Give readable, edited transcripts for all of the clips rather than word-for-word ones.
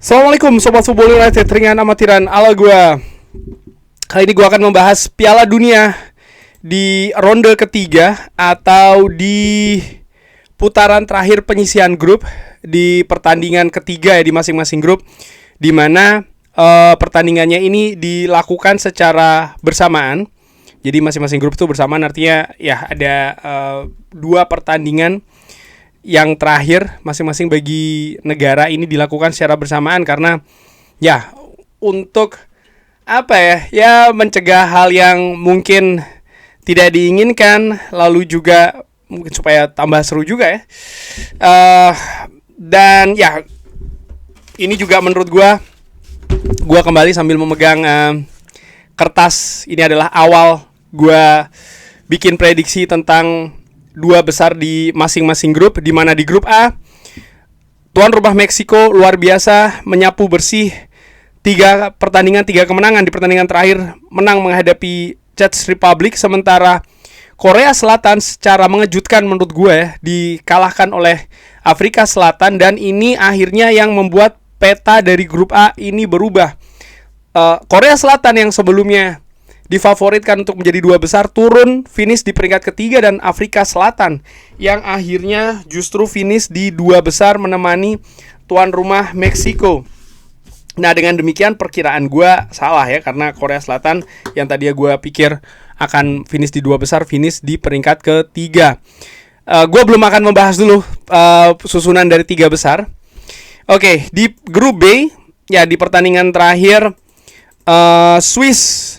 Assalamualaikum Sobat Football United, ringan amatiran ala gue. Kali ini gue akan membahas Piala Dunia di ronde ketiga atau di putaran terakhir penyisihan grup di pertandingan ketiga ya di masing-masing grup, di mana pertandingannya ini dilakukan secara bersamaan. Jadi masing-masing grup itu bersamaan, artinya ya ada dua pertandingan yang terakhir masing-masing bagi negara ini dilakukan secara bersamaan karena ya untuk mencegah hal yang mungkin tidak diinginkan, lalu juga mungkin supaya tambah seru juga ya. Dan ya ini juga menurut gua kembali sambil memegang kertas. Ini adalah awal gua bikin prediksi tentang dua besar di masing-masing grup, di mana di grup A tuan rumah Meksiko luar biasa menyapu bersih 3 pertandingan 3 kemenangan. Di pertandingan terakhir menang menghadapi Czech Republic, sementara Korea Selatan secara mengejutkan menurut gue dikalahkan oleh Afrika Selatan, dan ini akhirnya yang membuat peta dari grup A ini berubah. Korea Selatan yang sebelumnya difavoritkan untuk menjadi dua besar turun finish di peringkat ketiga, dan Afrika Selatan yang akhirnya justru finish di dua besar menemani tuan rumah Meksiko. Nah, dengan demikian perkiraan gue salah ya, karena Korea Selatan yang tadi gue pikir akan finish di dua besar finish di peringkat ketiga. Gue belum akan membahas dulu susunan dari tiga besar. Oke, di grup B ya di pertandingan terakhir Swiss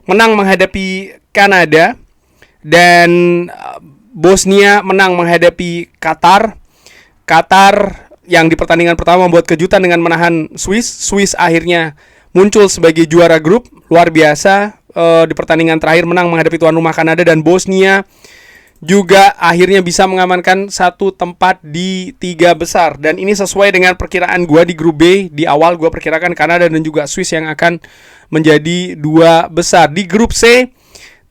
menang menghadapi Kanada, dan Bosnia menang menghadapi Qatar. Qatar yang di pertandingan pertama membuat kejutan dengan menahan Swiss. Swiss akhirnya muncul sebagai juara grup, luar biasa. Di pertandingan terakhir menang menghadapi tuan rumah Kanada, dan Bosnia juga akhirnya bisa mengamankan satu tempat di 3 besar. Dan ini sesuai dengan perkiraan gue di grup B. Di awal gue perkirakan Kanada dan juga Swiss yang akan menjadi 2 besar. Di grup C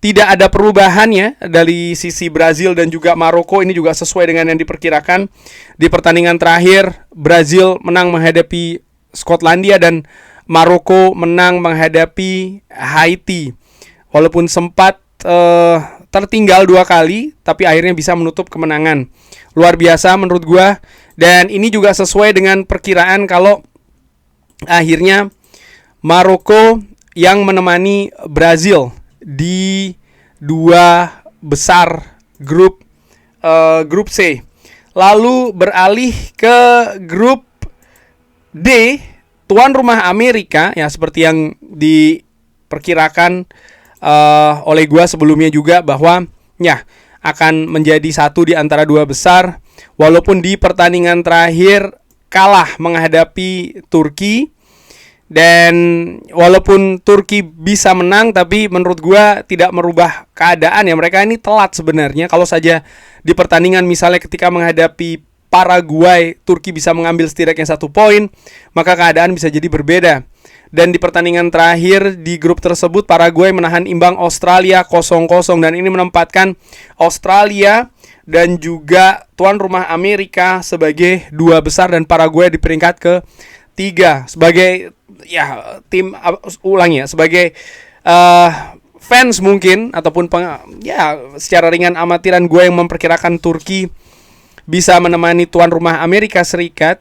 tidak ada perubahan ya dari sisi Brazil dan juga Maroko. Ini juga sesuai dengan yang diperkirakan. Di pertandingan terakhir Brazil menang menghadapi Skotlandia, dan Maroko menang menghadapi Haiti. Walaupun sempat tertinggal 2 kali, tapi akhirnya bisa menutup kemenangan. Luar biasa menurut gua. Dan ini juga sesuai dengan perkiraan kalau akhirnya Maroko yang menemani Brazil di 2 besar grup C. Lalu beralih ke grup D, tuan rumah Amerika ya, seperti yang diperkirakan oleh gua sebelumnya juga, bahwa ya akan menjadi satu di antara 2 besar, walaupun di pertandingan terakhir kalah menghadapi Turki. Dan walaupun Turki bisa menang, tapi menurut gua tidak merubah keadaan ya. Mereka ini telat sebenarnya. Kalau saja di pertandingan misalnya ketika menghadapi Paraguay, Turki bisa mengambil setidaknya 1 poin, maka keadaan bisa jadi berbeda. Dan di pertandingan terakhir di grup tersebut Paraguay menahan imbang Australia 0-0, dan ini menempatkan Australia dan juga tuan rumah Amerika sebagai 2 besar, dan Paraguay di peringkat ke-3 sebagai ya tim sebagai fans mungkin ataupun secara ringan amatiran gue yang memperkirakan Turki bisa menemani tuan rumah Amerika Serikat.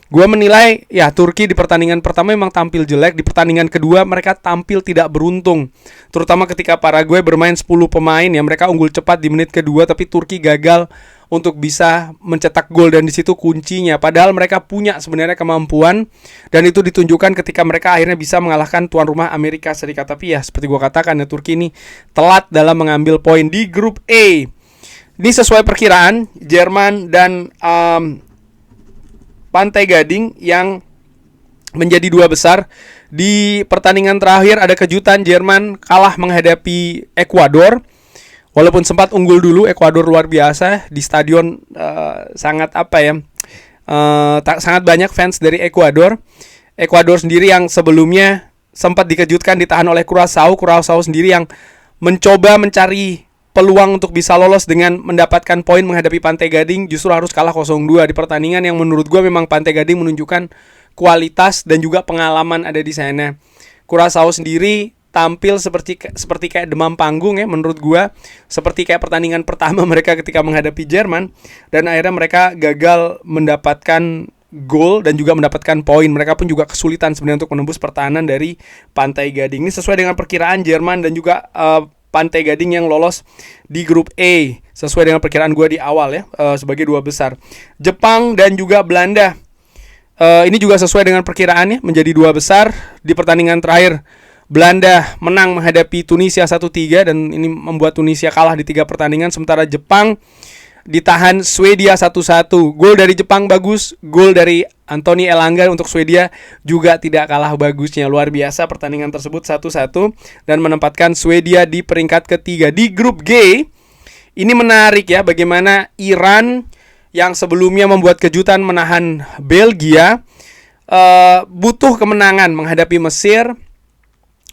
Gue menilai ya Turki di pertandingan pertama memang tampil jelek. Di pertandingan kedua mereka tampil tidak beruntung, terutama ketika Paraguay bermain 10 pemain ya. Mereka unggul cepat di menit kedua, tapi Turki gagal untuk bisa mencetak gol, dan di situ kuncinya. Padahal mereka punya sebenarnya kemampuan, dan itu ditunjukkan ketika mereka akhirnya bisa mengalahkan tuan rumah Amerika Serikat. Tapi ya seperti gue katakan ya, Turki ini telat dalam mengambil poin. Di grup A ini sesuai perkiraan Jerman dan Pantai Gading yang menjadi 2 besar. Di pertandingan terakhir ada kejutan, Jerman kalah menghadapi Ekuador. Walaupun sempat unggul dulu, Ekuador luar biasa di stadion sangat banyak fans dari Ekuador. Ekuador sendiri yang sebelumnya sempat dikejutkan ditahan oleh Curaçao sendiri yang mencoba mencari peluang untuk bisa lolos dengan mendapatkan poin menghadapi Pantai Gading, justru harus kalah 0-2 di pertandingan yang menurut gue memang Pantai Gading menunjukkan kualitas dan juga pengalaman ada di sana. Curaçao sendiri tampil seperti kayak demam panggung ya menurut gua, seperti kayak pertandingan pertama mereka ketika menghadapi Jerman, dan akhirnya mereka gagal mendapatkan gol dan juga mendapatkan poin. Mereka pun juga kesulitan sebenarnya untuk menembus pertahanan dari Pantai Gading. Ini sesuai dengan perkiraan Jerman dan juga Pantai Gading yang lolos di grup A sesuai dengan perkiraan gua di awal ya, sebagai 2 besar. Jepang dan juga Belanda, ini juga sesuai dengan perkiraannya menjadi 2 besar. Di pertandingan terakhir Belanda menang menghadapi Tunisia 1-3 dan ini membuat Tunisia kalah di 3 pertandingan, sementara Jepang ditahan Swedia 1-1. Gol dari Jepang bagus, gol dari Anthony Elanga untuk Swedia juga tidak kalah bagusnya. Luar biasa pertandingan tersebut 1-1 dan menempatkan Swedia di peringkat ketiga. Di grup G, ini menarik ya, bagaimana Iran yang sebelumnya membuat kejutan menahan Belgia butuh kemenangan menghadapi Mesir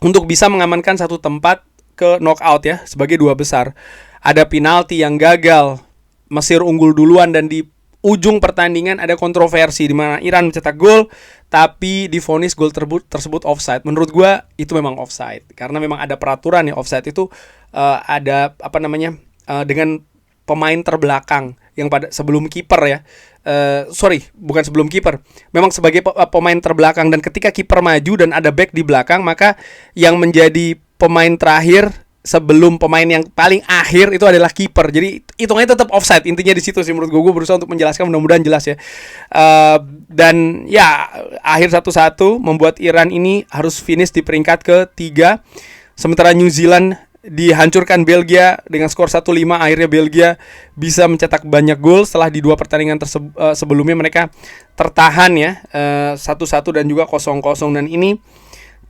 untuk bisa mengamankan satu tempat ke knockout ya, sebagai 2 besar. Ada penalti yang gagal, Mesir unggul duluan, dan di ujung pertandingan ada kontroversi di mana Iran mencetak gol tapi divonis gol tersebut offside. Menurut gua itu memang offside karena memang ada peraturan ya, offside itu ada dengan pemain terbelakang yang pada sebelum kiper ya. Bukan sebelum kiper. Memang sebagai pemain terbelakang, dan ketika kiper maju dan ada back di belakang, maka yang menjadi pemain terakhir sebelum pemain yang paling akhir itu adalah kiper. Jadi hitungannya tetap offside. Intinya di situ sih menurut gue berusaha untuk menjelaskan, mudah-mudahan jelas ya. Dan ya akhir 1-1 membuat Iran ini harus finish di peringkat ketiga. Sementara New Zealand dihancurkan Belgia dengan skor 1-5. Akhirnya Belgia bisa mencetak banyak gol setelah di 2 pertandingan sebelumnya mereka tertahan ya, 1-1 dan juga 0-0. Dan ini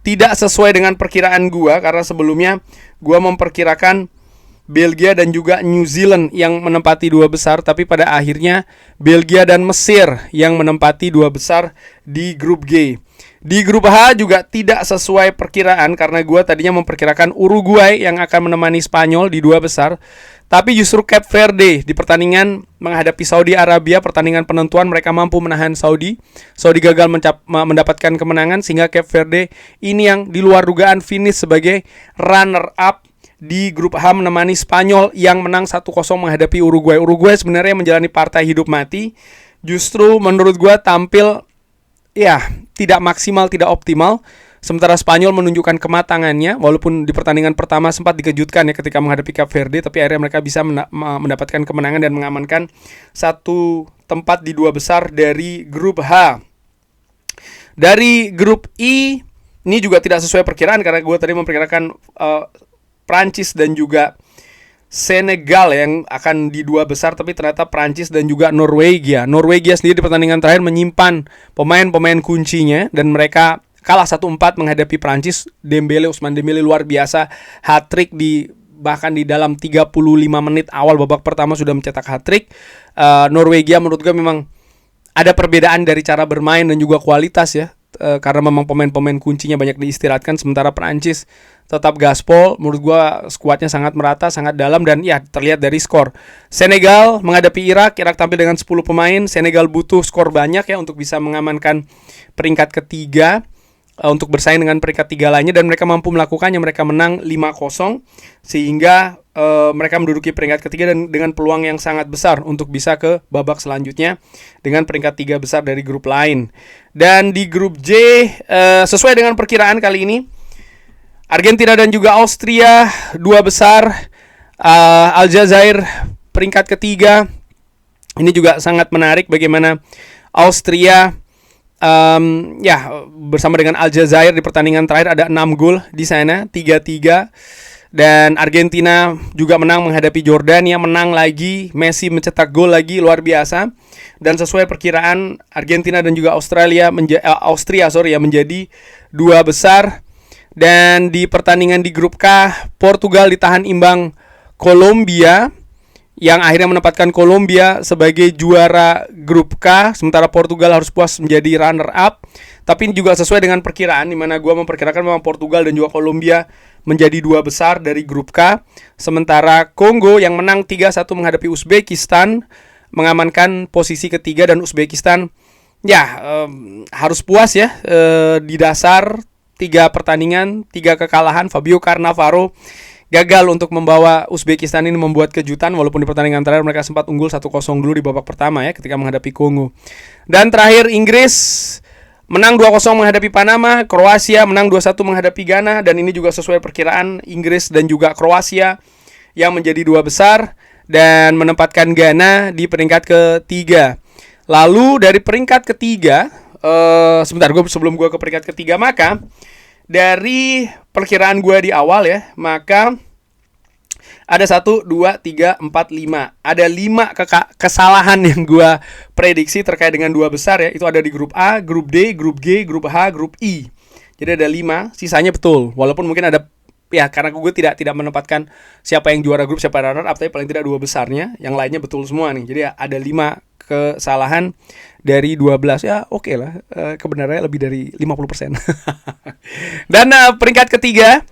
tidak sesuai dengan perkiraan gua, karena sebelumnya gua memperkirakan Belgia dan juga New Zealand yang menempati 2 besar, tapi pada akhirnya Belgia dan Mesir yang menempati 2 besar di grup G. Di grup H juga tidak sesuai perkiraan, karena gue tadinya memperkirakan Uruguay yang akan menemani Spanyol di 2 besar. Tapi justru Cape Verde di pertandingan menghadapi Saudi Arabia, pertandingan penentuan, mereka mampu menahan Saudi. Saudi gagal mendapatkan kemenangan, sehingga Cape Verde ini yang di luar dugaan finish sebagai runner up di grup H menemani Spanyol yang menang 1-0 menghadapi Uruguay. Uruguay sebenarnya menjalani partai hidup mati. Justru menurut gue tampil ya tidak maksimal, tidak optimal. Sementara Spanyol menunjukkan kematangannya, walaupun di pertandingan pertama sempat dikejutkan ya ketika menghadapi Cape Verde, tapi akhirnya mereka bisa mendapatkan kemenangan dan mengamankan satu tempat di 2 besar dari grup H. Dari grup I, ini juga tidak sesuai perkiraan karena gue tadi memperkirakan Prancis dan juga Senegal yang akan di 2 besar, tapi ternyata Prancis dan juga Norwegia. Norwegia sendiri di pertandingan terakhir menyimpan pemain-pemain kuncinya dan mereka kalah 1-4 menghadapi Prancis. Ousmane Dembélé luar biasa, hat-trick bahkan di dalam 35 menit awal babak pertama sudah mencetak hat-trick. Norwegia menurut gue memang ada perbedaan dari cara bermain dan juga kualitas ya, karena memang pemain-pemain kuncinya banyak diistirahatkan, sementara Prancis tetap gaspol. Menurut gue skuadnya sangat merata, sangat dalam, dan ya terlihat dari skor. Senegal menghadapi Irak tampil dengan 10 pemain. Senegal butuh skor banyak ya untuk bisa mengamankan peringkat ketiga, untuk bersaing dengan peringkat 3 lainnya, dan mereka mampu melakukannya. Mereka menang 5-0 sehingga mereka menduduki peringkat ketiga dan dengan peluang yang sangat besar untuk bisa ke babak selanjutnya dengan peringkat 3 besar dari grup lain. Dan di grup J, sesuai dengan perkiraan kali ini Argentina dan juga Austria 2 besar, Aljazair peringkat ketiga. Ini juga sangat menarik bagaimana Austria bersama dengan Aljazair di pertandingan terakhir ada 6 gol di sana, 3-3. Dan Argentina juga menang menghadapi Jordania, menang lagi, Messi mencetak gol lagi, luar biasa. Dan sesuai perkiraan Argentina dan juga Austria menjadi 2 besar. Dan di pertandingan di grup K, Portugal ditahan imbang Kolombia, yang akhirnya menempatkan Kolombia sebagai juara grup K, sementara Portugal harus puas menjadi runner up. Tapi ini juga sesuai dengan perkiraan, di mana gue memperkirakan memang Portugal dan juga Kolombia menjadi 2 besar dari grup K. Sementara Kongo yang menang 3-1 menghadapi Uzbekistan mengamankan posisi ketiga, dan Uzbekistan Ya, harus puas ya, di dasar 3 pertandingan, 3 kekalahan. Fabio Cannavaro gagal untuk membawa Uzbekistan ini membuat kejutan, walaupun di pertandingan terakhir mereka sempat unggul 1-0 dulu di babak pertama ya ketika menghadapi Kongo. Dan terakhir Inggris menang 2-0 menghadapi Panama, Kroasia menang 2-1 menghadapi Ghana, dan ini juga sesuai perkiraan Inggris dan juga Kroasia yang menjadi 2 besar dan menempatkan Ghana di peringkat ketiga. Lalu dari peringkat ketiga, sebelum gue ke peringkat ketiga, maka dari perkiraan gue di awal ya, maka ada 1, 2, 3, 4, 5. Ada 5 kesalahan yang gue prediksi terkait dengan 2 besar ya. Itu ada di grup A, grup D, grup G, grup H, grup I. Jadi ada 5, sisanya betul. Walaupun mungkin ada, ya karena gue tidak menempatkan siapa yang juara grup, siapa runner up, tapi paling tidak 2 besarnya, yang lainnya betul semua nih. Jadi ada 5 kesalahan dari 12. Ya oke lah, kebenarannya lebih dari 50%. Dan peringkat ketiga,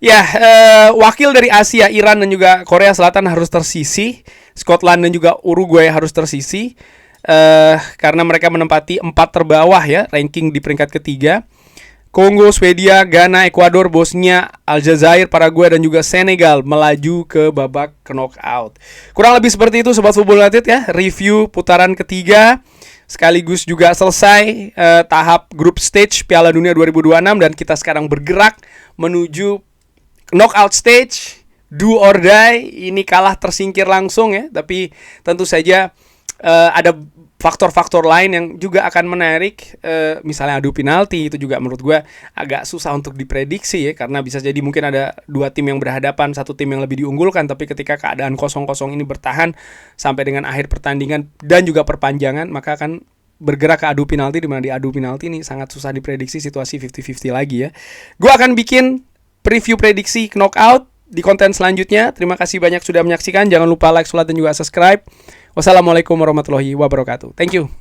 ya wakil dari Asia, Iran dan juga Korea Selatan harus tersisih. Scotland dan juga Uruguay harus tersisih, karena mereka menempati 4 terbawah ya ranking di peringkat ketiga. Kongo, Swedia, Ghana, Ekuador, Bosnia, Aljazair, Paraguay, dan juga Senegal melaju ke babak knockout. Kurang lebih seperti itu Sobat Football United ya, review putaran ketiga. Sekaligus juga selesai tahap group stage Piala Dunia 2026. Dan kita sekarang bergerak menuju knockout stage, do or die. Ini kalah tersingkir langsung ya. Tapi tentu saja ada faktor-faktor lain yang juga akan menarik, misalnya adu penalti. Itu juga menurut gue agak susah untuk diprediksi ya, karena bisa jadi mungkin ada 2 tim yang berhadapan, 1 tim yang lebih diunggulkan, tapi ketika keadaan 0-0 ini bertahan sampai dengan akhir pertandingan dan juga perpanjangan, maka akan bergerak ke adu penalti, di mana di adu penalti ini sangat susah diprediksi, situasi 50-50 lagi ya. Gue akan bikin preview prediksi knockout di konten selanjutnya. Terima kasih banyak sudah menyaksikan. Jangan lupa like, subscribe, dan juga subscribe. Wassalamualaikum warahmatullahi wabarakatuh. Thank you.